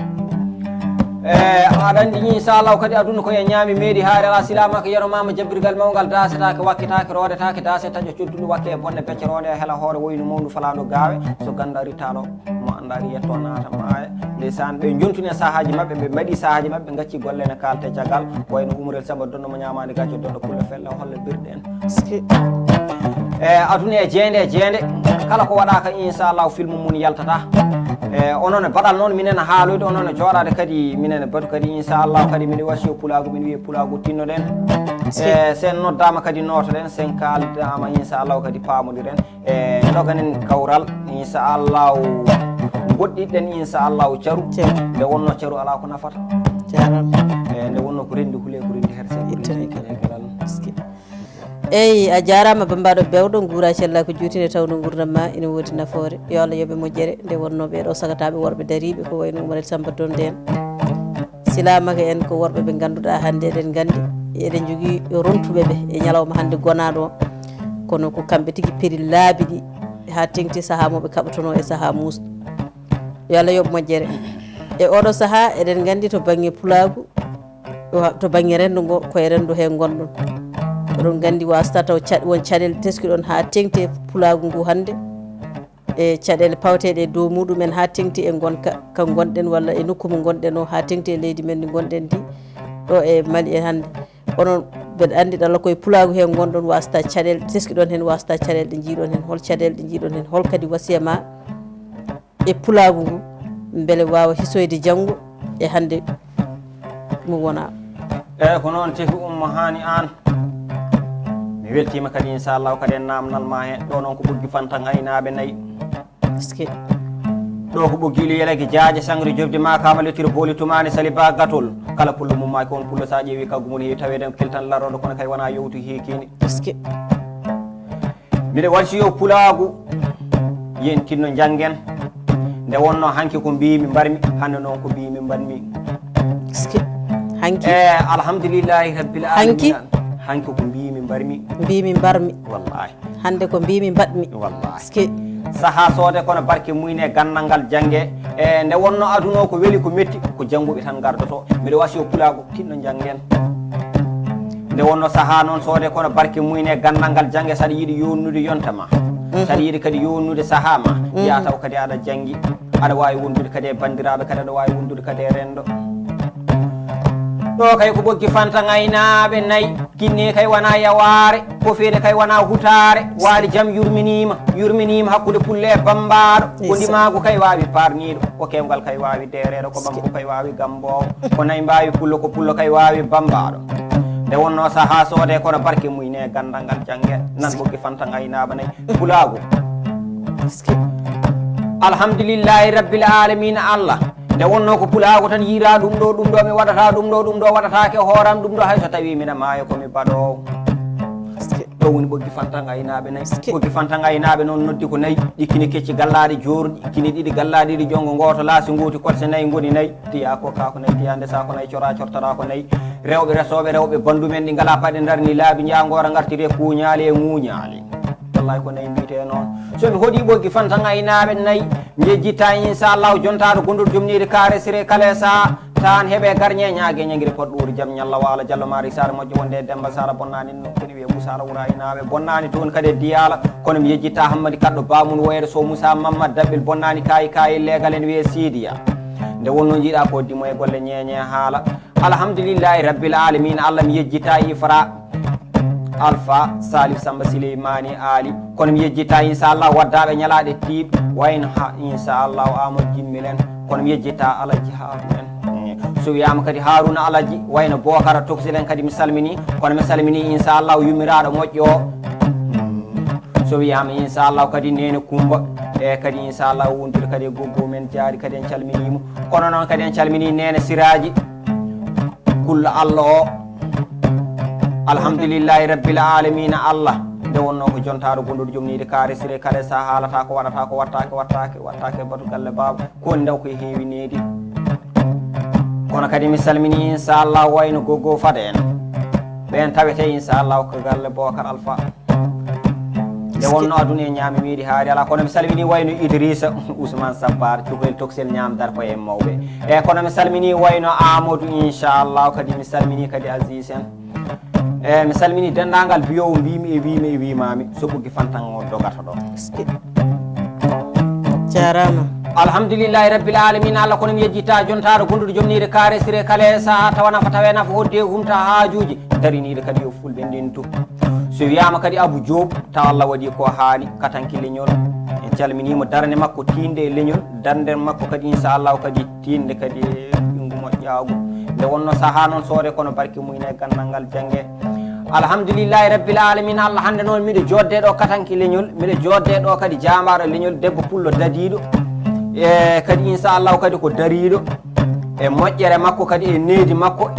aɗa andi inchallah kadi aduna koye ñaami meeɗi haari ala silama ko yenomama jabbirgal mawgal dasetake wakketake rodetake dase taƴo codduɗo wakke e bonne becce ronde e heela hoore woyno mawdu falado gawe so ganda ritalo mo andari yetto naata maaya ndeysan ɓe jontuni sahaji mabɓe ɓe mbaɗi sahaji mabɓe gacci golle ne kalte caggal wayno umrel samba donno mo ñamade gacce donno pulle felle holle birɗe en aduna e jeende kala ko waɗaka inchallah film mum yaltata onon e baɗal noon minen haaloyde onon e jooɗade kadi minen e batu kadi inchallah kadi miɗa wasi o pulago min wiye pulago tinnoɗen sen noddama kadi notoɗen sen kaldama inchallah kadi pamodiren e doganen kawral inchallah goɗɗiɗɗen inchallah caru nde wonno caru ala ko nafata nde wonno ko rendi huule ko rendi hersekelal eyyi a jarama bambaɗo bewɗo guura cella ko juutine tawno gurdam ma ina woodi nafoore yo Allah yoɓe moƴƴere nde wonno ɓeɗo sagataɓe worɓe dariɓe ko wayno Umarel Samba Donde en silamaka en ko worɓe ɓe ganduɗa hande eɗen gandi eɗen jogui rontuɓeɓe e ñalawma hande gonaɗo o kono ko kamɓe tigui péri laabi ɗi ha tengti saaha moɓe kaɓatono e saaha musɗo yo Allah yoɓe moƴƴere e oɗo saaha eɗen gandi to banggue pulagu to banggue rendo ngo koye rendo he gonɗon oɗon gandi wasata taw won caɗele teskiɗon ha tengti e pulagu ngu hande e caɗele pawteɗe dow muɗumen ha tengti e gonka ka gonɗen walla e nokku mo gonɗen o ha tengti e leydi men ndi gonɗen ndi ɗo e Mali en hande onon mbeɗa andi ɗalla koye pulagu he gonɗon wasata caɗele teskiɗon hen wasata caɗele ɗe jiiɗon hen hol caɗele ɗe jiiɗon hen hol kadi wasiya ma e pulagu ngu beele wawa hisoyde janggo e hande mo wona eyyi ko noon teki ummo hani an mi mi weltima kadi inchallahu kadi en namdal ma hen ɗo noon ko ɓoggi fantan aynaɓe nayyi ɗo ko ɓoggi ilu yeleke jaaje sangre jobde ma kama lettiro booli tumani sali ba gatol kala pullo mum maki on pullo sa ƴeewi kaggumol heewi tawede keltan larroɗo kono kay wona yowtu heekini mbiɗa walsi yo pulagu yen tinno janggen nde wonno hanki ko mbimi mbarmi hande noon ko mbimi mbarmi hanki alhamdulillahi rabbil alamin hanki ko mbimi mbarmi wallahi hande ko mbimi mbaɗmi wallahi saha soode kono barke muyne gandal ngal jangge nde wonno aduno ko weeli ko metti ko jangguɓe tan gardoto mbiɗa wasi yo pulago tinno janggen nde wonno saha noon soode kono barke muyne gandal ngal jangge saɗa yiiɗi yonnude yontama saɗa yiiɗi kadi yonnude saha ma ya taw kadi aɗa janggi aɗa wawi wondude kadi e bandiraɓe kadi aɗa wawi wondude kadi e rendo ɗo kay ko ɓoggi fanta aynaɓe nayyi kinni kay wona yaware kofede kay wona hutare waali jaam yurminima hakkude pulle e bambaɗo ko ndimago kay wawi parniɗo ko kewgal kay wawi dereɗo ko ɓamko kay wawi gambowo ko nayi mbawi pullo ko pullo kay wawi bambaɗo nde wonno saha soode kono barke muyne gandal ngal jangge nan ɓoggi fanta aynaɓe nayyi pulago alhamdulillahi rabbil alamina Allah nde wonno ko pulago tan yiira ɗum ɗo mi waɗata ɗum ɗo waɗatake hooram ɗum ɗo hayso tawi mina maayo komi baɗowo ɗo woni ɓoggi fantan aynaɓe nayyi ɓoggi fantan aynaɓe noon noddi ko nayyi ɗikkini kecci gallaɗi jorɗi ikkini ɗiɗi gallaɗi ɗiɗi jongo goto laasi gooti kotse nayyi goni nayyi tiya ko kako nayyi tiya ndesa ko nayyi cora cortata ko nayyi rewɓe resoɓe rewɓe bandumen ɗi ngala paɗe darni laabi jangora gartiri kuñaali e ŋuñaali wallahi ko nayyi mbiyete noon somi hoɗi ɓoggi fantan aynaɓe nayyi jejjitta inchallahu jontaɗo gonduɗo jomnide kaare siré kala sa tan heeɓe garñe ñaague ñaguiri poɗɗuuri jaam ñalla wala diallo mari sara moƴƴo wonde demba sara bonnani no kene wiye moussara wura aynaɓe bonnani toon kadi e diyala kono mi yejjitta hammadi kaɗɗo bamum woyde so moussa mamadou dabɓel bonnani kayi leegal en wiye sidiya nde wonno jiiɗa ko dimo e golle ñeñe haala alhamdulillahi rabbil alamina Allah mi yejjita ifra alpha salif samba sileymani ali kono mi yejjita inchallah waddaɓe ñalaɗe tiiɗ wayno ha inchallahu amadou jimmilen kono mi yejjita alaji haaruna en so wiyama kadi haruna alaji wayno bocara toxilen kadi mi salmini kono mi salmini inchallahu yummiraɗo moƴƴo o so wiyama inchallahu kadi nene kumba e kadi inchallahu wondude kadi e goggo men jaari kadi en calminimo kono noon kadi en calmini nene siraji kulla Allah o alhamdulillahi rabbil alamina Allah nde wonno ko jontaɗo gonduɗo jomnide kaare siré kala sa haalata ko waɗata ko wattake batu galle baba koni ndaw koye heewi needi kono kadi mi salmini inchallah wayno goggo fada en ɓen tawete inchallah ko galle bocar alpha nde wonno aduna e ñaami miiɗi haari ala kono mi salmini wayno idrissa ousmane sabbar cukalel toxel ñamdar koye mawɓe e kono mi salmini wayno amadou inchallah kadi mi salmini kadi asis en mi salmini dendagal biyowo mbimi e wimami so ɓoggi fantan o dogata ɗo jarama alhamdulillahi rabbil alamina Allah kono mi yejjita jontaɗo gonduɗo jomnide kaare siré kala sa tawana ko tawe nafa hodde humta haajuji darinide kadi yo fulɓe ndintu so wiyama kadi abou diob taw Allah waɗi ko haali katanki leñol en calminimo darde makko tinde e leñol darde makko kadi inchallahu kadi tinde kadi ɓingu moƴƴagu nde wonno saaha noon soode kono barke muyne gandal ngal jangge alhamdulillahi rabbil alamina Allah hande noon miɗo jodde ɗo katanki leñol miɗo jodde ɗo kadi jamaɗo leñol debbo pullo dadiɗo e kadi inchallahu kadi ko dariɗo e moƴƴere makko kadi e needi makko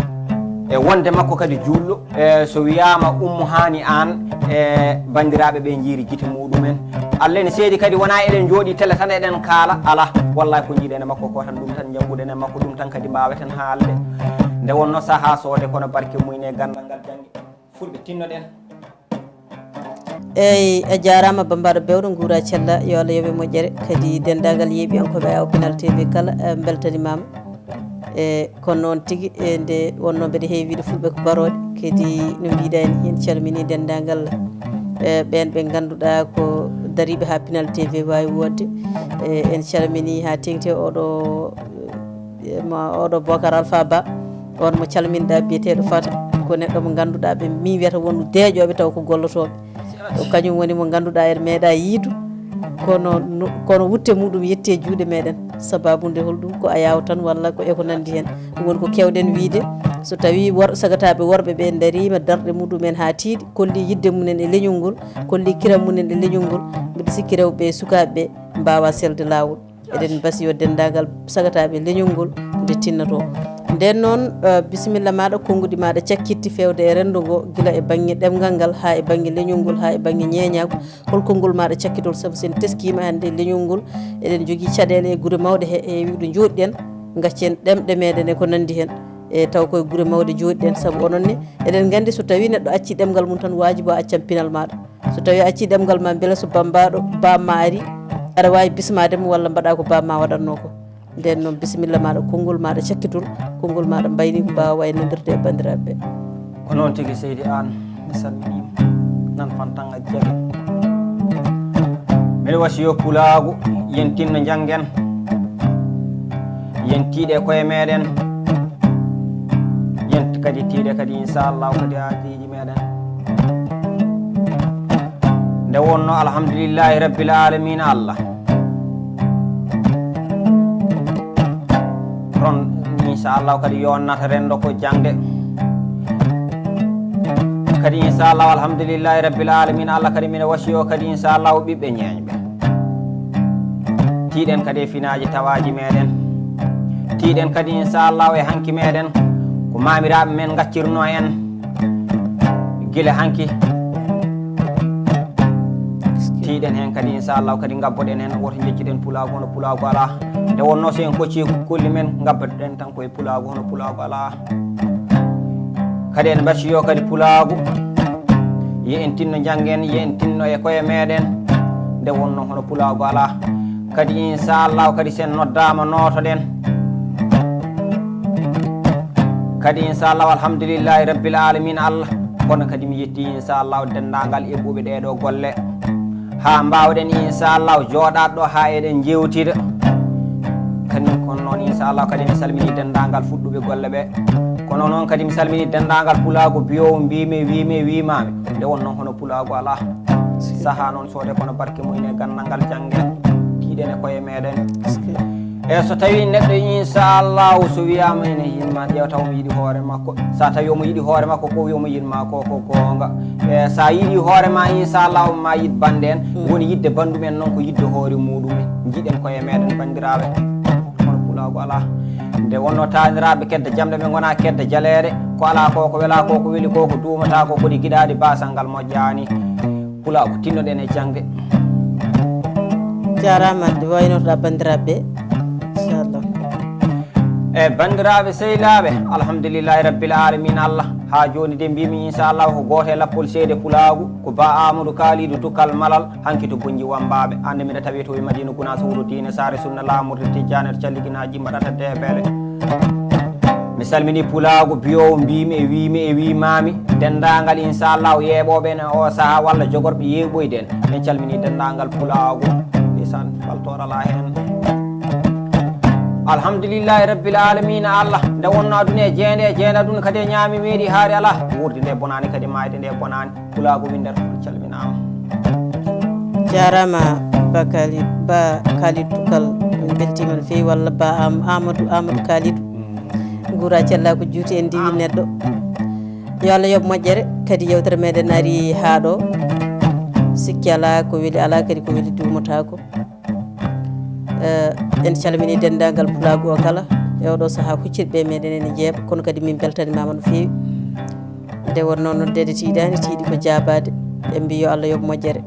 e wonde makko kadi julɗo e so wiyama ummu hani an e bandiraɓe ɓe jiiri guite muɗumen Allah ene seedi kadi wona eɗen jooɗi télé tan eɗen kaala ala wallahi ko jiiɗen e makko ko tan ɗum tan janguɗen e makko ɗum tan kadi mbaweten haalde nde wonno saaha soode kono barke muyne gandal ngal jangi fulɓe tinnoɗen eyyi a jarama bambaɗo bewɗo guura cella yo Allah yoɓe moƴƴere kadi dendagal yeeɓiyankoɓe Ayaawo Pinal TV kala beltanimama e kono noon tigui e nde wonno mbeɗa heewiɗo fulɓe ko baroɗe kadi no mbiɗa en hen calmini dendagal ɓen ɓe ganduɗa ko dariɓe ha Pinal TV wawi wodde en calmini ha tengti oɗo bocar alpha ba on mo calminɗa biyeteɗo fata ko neɗɗo mo ganduɗa ɓe mi wiyata wonno deeƴoɓe taw ko gollotoɓe o kañum woni mo ganduɗa en meeɗa yiidu kono wutte muɗum yette juuɗe meɗen sababude holɗum ko Ayaawo tan walla ko eko nandi hen ɗum woni ko kewɗen wiide so tawi sagataɓe worɓe ɓe darima darɗe muɗumen ha tiiɗi kolli yidde mumen e leñol ngol kolli kiram mumen e leñol ngol mbiɗa sikki rewɓe e sukaɓeɓe mbawa selde lawol eɗen basi yo dendagal sagataɓe leñol ngol nde tinnato nden noon bisimilla maɗa konngudi maɗa cakkitti fewde e rendo ngo guila e banggue ɗemgal ngal ha e banggue leñol ngol ha e banggue ñeñago hol konngol maɗa cakkitol saabu sen teskima hande leñol ngol eɗen jogui caɗele e guure mawɗe e wiɗo joɗiɗen gaccen ɗemɗe meɗen e ko nandi hen e taw koye guure mawɗe joɗiɗen saabu ononne eɗen gandi so tawi neɗɗo acci ɗemgal mum tan wajibo accan pinal maɗa so tawi acci ɗemgal ma beele so bambaɗo bamma ari aɗa wawi bismademo walla mbaɗa ko bamma waɗanno ko nden noon bisimilla maɗa konngol maɗa cakkitol konngol maɗa mbayni ko mbawa waynodirde e bandiraɓeɓe ko noon tigui seydi an mi salminima nan fantan a jaɓi mbeɗa wasiyo pulagu yen tinno janggen yen tiiɗe koye meɗen yen kadi tiiɗe kadi inchallahu kadi aadiji meɗen nde wonno alhamdulillahi rabbil alamina Allah ron inchallahu kadi yonnata rendo ko jangde kadi inchallahu alhamdulillahi rabbil alamina Allah kadi mine wasiyo kadi inchallahu ɓiɓɓe ñeñɓe tiiɗen kadi e finaji tawaji meɗen tiiɗen kadi inchallahu e hanki meɗen ko mamiraɓe men gaccirno en guila hanki tiiɗen hen kadi inchallahu kadi gabboɗen hen woto jecciɗen pulago hono pulago ala nde wonno so en kocci kolli men gabbaɗen tan koye pulago hono pulago ala kadi en basiyo kadi pulago ye en tinno janggen ye en tinno e koye meɗen nde wonno hono pulago ala kadi inchallahu kadi sen noddama notoɗen kadi inchallahu alhamdulillahi rabbil alamina Allah kono kadi mi yetti inchallahu dendagal eɓɓuɓe ɗeɗo golle ha mbawɗen inchallahu joɗaɗ ɗo ha eɗen jewtida kadi kono noon inchallahu kadi mi salmini dendagal fuɗɗuɓe golle ɓe kono noon kadi mi salmini dendagal pulago biyowo mbimi wimami nde wonno hono pulago ala saaha noon soode kono barke mumen e gandal ngal janggen tiiɗen e koye meɗen e so tawi neɗɗo inchallahu so wiyama ene yinma ƴewta omo yiiɗi hoore makko sa tawi omo yiiɗi hoore makko ko wi omo yinma ko gonga e sa yiiɗi hoorema inchallahu ma yid bande en woni yidde bandumen noon ko yidde hoore muɗumen jiiɗen koye meɗen bandiraɓe hono pulago ala nde wonno taniraɓe kedde jamɗe ɓe gona kedde jaleɗe ko ala ko wela ko weeli ko duumata ko kodi guiɗade basal ngal moƴƴani pulago tinnoɗen e jangde jarama nde waynotoɗa bandiraɓe inchallah e bandiraɓe sehilaɓe alhamdulillahi rabbil alamina Allah ha joni de mbimi inchallah ko goto e lappol seede pulagu ko ba Amadou Kalidou Tukkal Malal hanki to bonji wambaɓe ande mbiɗa tawi to e Madina Gounass Wuro Dine Sare Sunna Lamurde Tijjane calliginaji mbaɗata debele mi salmini pulagu biyowo mbimi e wimami dendagal inchallah yeɓoɓe ne o saaha walla jogorɓe yeɓoyden en calmini dendagal pulagu isan faltorala hen alhamdulillahi rabbil alamina Allah nde wonno aduna e jeende aduna kadi e ñaami meeɗi haari ala wurde nde bonani kadi mayde nde bonani pulago Winndere calminama jarama ba Kalidou Tukkal min beltima no fewi walla ba Amadou Kalidou guura cella ko juuti en diwi neɗɗo yo Allah yoɓ moƴƴere kadi yewtere meɗen ari ha ɗo sikki ala ko weeli ala kadi ko weeli duumotako en calmini dendagal pulago o kala e oɗo saaha huccirɓe meɗen ene jeeɓa kono kadi min beltanimama no fewi nde wonno noddede tiiɗani tiiɗi ko jabade ɓe mbi yo Allah yoɓ moƴƴere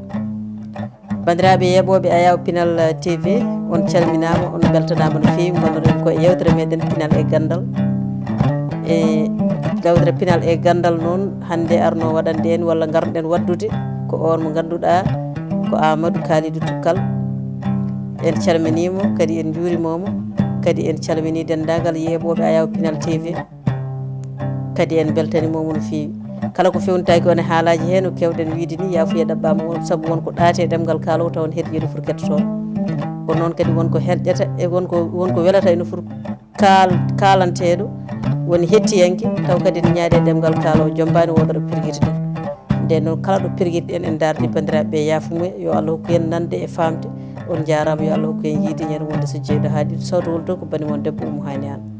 bandiraɓe yeɓoɓe Ayaawo Pinal TV on calminama on beltanama no fewi gonnoɗen ko e yewtere meɗen Pinal e Gandal e yewtere Pinal e Gandal noon hande arno waɗande en walla garnoɗen waddude ko on mo ganduɗa ko Amadou Kalidou Tukkal en calminimo kadi en juurimomo kadi en calmini dendagal yeɓoɓe Ayaawo Pinal TV kadi en beltanimomo no fewi kala ko fewnitaki on e haalaji hen no kewɗen wiide ni yafuya ɗaɓɓama on saabu wonko ɗaate ɗemgal kalowo taw ne heeɗi foti kettotoon kono noon kadi wonko helƴata e wonko welata ene foti kalanteɗo woni hettiyanke taw kadi ne ñaade ɗemgal kalowo jombani woɗoɗo pirguita ɗen nden noon kala ɗo pirguiɗen en darni bandiraɓeɓe yaafumuya yo Allah hokku en nande e famde on jarama yo Allah hokku en yiide ñande wonde so jeeyɗo haaɗi sawto wol to ko bani mon debbo Umu Hani An.